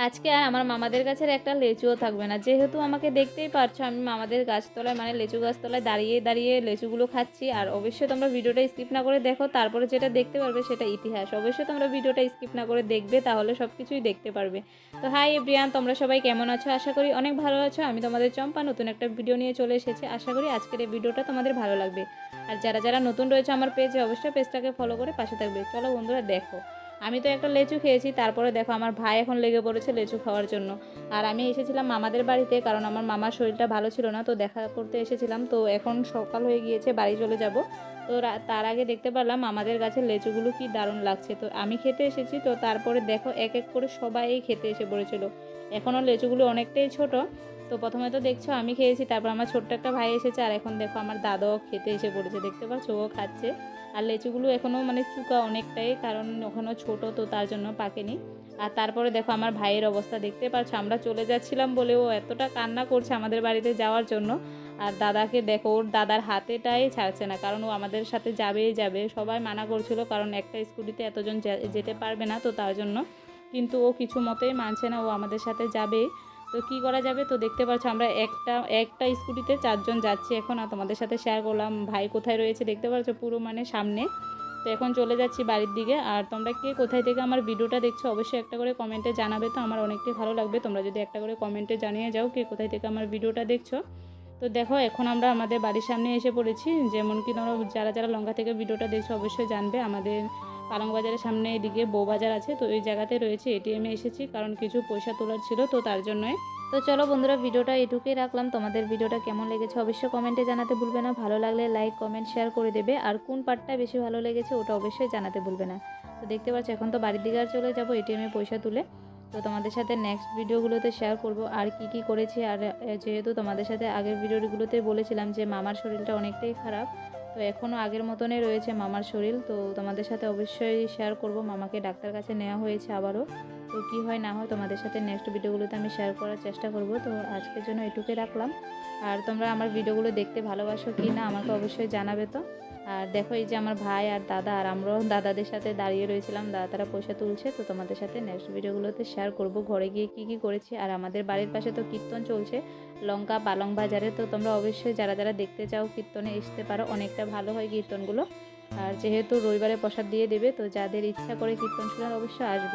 আজকে আর আমার মামাদের গাছের একটা লেচুও থাকবে না, যেহেতু আমাকে দেখতেই পারছো আমি মামাদের গাছতলায় মানে লেচু গাছতলায় দাঁড়িয়ে দাঁড়িয়ে লেচুগুলো খাচ্ছি। আর অবশ্যই তোমরা ভিডিওটা স্কিপ না করে দেখো, তারপরে যেটা দেখতে পারবে সেটা ইতিহাস। অবশ্যই তোমরা ভিডিওটা স্কিপ না করে দেখবে, তাহলে সব কিছুই দেখতে পারবে। তো হাই এভরিওয়ান, তোমরা সবাই কেমন আছো? আশা করি অনেক ভালো আছো। আমি তোমাদের চম্পা নতুন একটা ভিডিও নিয়ে চলে এসেছি। আশা করি আজকের এই ভিডিওটা তোমাদের ভালো লাগবে। আর যারা যারা নতুন রয়েছে আমার পেজে, অবশ্যই পেজটাকে ফলো করে পাশে থাকবে। চলো বন্ধুরা দেখো, আমি তো একটা লেচু খেয়েছি, তারপরে দেখো আমার ভাই এখন লেগে পড়েছে লেচু খাওয়ার জন্য। আর আমি এসেছিলাম মামাদের বাড়িতে, কারণ আমার মামার শরীরটা ভালো ছিল না, তো দেখা করতে এসেছিলাম। তো এখন সকাল হয়ে গিয়েছে, বাড়ি চলে যাব। তো তার আগে দেখতে পেলাম আমাদের গাছের লেচুগুলো কি দারুণ লাগছে। তো আমি খেতে এসেছি, তো তারপরে দেখো এক এক করে সবাই খেতে এসে পড়েছিল। এখনও লেচুগুলো অনেকটাই ছোট। তো প্রথমে তো দেখছো আমি খেয়েছি, তারপর আমার ছোট্ট একটা ভাই এসেছে, আর এখন দেখো আমার দাদাও খেতে এসে পড়েছে, দেখতে পাচ্ছ ও খাচ্ছে। আর লেচুগুলো এখনও মানে চুকা অনেকটাই, কারণ ওখানেও ছোটো, তো তার জন্য পাকেনি। আর তারপরে দেখো আমার ভাইয়ের অবস্থা দেখতে পাচ্ছ, আমরা চলে যাচ্ছিলাম বলে ও এতটা কান্না করছে আমাদের বাড়িতে যাওয়ার জন্য। আর দাদাকে দেখো, ওর দাদার হাতেটাই ছাড়ছে না, কারণ ও আমাদের সাথে যাবেই যাবে। সবাই মানা করছিল, কারণ একটা স্কুটিতে এতজন যেতে পারবে না, তো তার জন্য। কিন্তু ও কিছু মতেই মানছে না, ও আমাদের সাথে যাবেই। তো কী করা যাবে, তো দেখতে পাচ্ছ আমরা একটা স্কুটিতে 4জন যাচ্ছি এখন। আর তোমাদের সাথে শেয়ার করলাম ভাই কোথায় রয়েছে, দেখতে পাচ্ছ পুরো মানে সামনে। তো এখন চলে যাচ্ছি বাড়ির দিকে। আর তোমরা কে কোথায় থেকে আমার ভিডিওটা দেখছো অবশ্যই একটা করে কমেন্টে জানাবে, তো আমার অনেকটাই ভালো লাগবে তোমরা যদি একটা করে কমেন্টে জানিয়ে যাও কে কোথায় থেকে আমার ভিডিওটা দেখছো। তো দেখো এখন আমরা আমাদের বাড়ির সামনে এসে পড়েছি। যেমন কি তোমরা যারা যারা লঙ্কা থেকে ভিডিওটা দেখছো অবশ্যই জানবে, আমাদের পালং বাজারের সামনে এদিকে বউ বাজার আছে, তো ওই জায়গাতে রয়েছে। এটিএমে এসেছি কারণ কিছু পয়সা তোলার ছিল, তো তার জন্যই। তো চলো বন্ধুরা, ভিডিওটা এটুকুই রাখলাম। তোমাদের ভিডিওটা কেমন লেগেছে অবশ্যই কমেন্টে জানাতে ভুলবে না। ভালো লাগলে লাইক কমেন্ট শেয়ার করে দেবে, আর কোন পার্টটা বেশি ভালো লেগেছে ওটা অবশ্যই জানাতে ভুলবে না। তো দেখতে পাচ্ছ এখন তো বাড়ির দিকে আর চলে যাবো এটিএমে পয়সা তুলে। তো তোমাদের সাথে নেক্সট ভিডিওগুলোতে শেয়ার করব আর কি করেছি। আর যেহেতু তোমাদের সাথে আগের ভিডিওগুলোতে বলেছিলাম যে মামার শরীরটা অনেকটাই খারাপ, তো এখনও আগের মতনই রয়েছে মামার শরীর। তো তোমাদের সাথে অবশ্যই শেয়ার করব, মামাকে ডাক্তার কাছে নেওয়া হয়েছে আবারও। তো কী হয় না হয় তোমাদের সাথে নেক্সট ভিডিওগুলোতে আমি শেয়ার করার চেষ্টা করব। তো আজকের জন্য এটুকুই রাখলাম। আর তোমরা আমার ভিডিওগুলো দেখতে ভালোবাসো কি না আমাকে অবশ্যই জানাবে। তো আর দেখো এই যে আমার ভাই আর দাদা, আর আমরাও দাদাদের সাথে দাঁড়িয়ে রয়েছিলাম, দাদা তারা পয়সা তুলছে। তো তোমাদের সাথে নেক্সট ভিডিওগুলোতে শেয়ার করব ঘরে গিয়ে কী করেছি। আর আমাদের বাড়ির পাশে তো কীর্তন চলছে লঙ্কা পালং বাজারে, তো তোমরা অবশ্যই যারা যারা দেখতে চাও কীর্তনে আসতে পারো, অনেকটা ভালো হয় কীর্তনগুলো। আর যেহেতু রবিবারে প্রসাদ দিয়ে দেবে, তো যাদের ইচ্ছা করে কীর্তন শোনার অবশ্যই আসবে।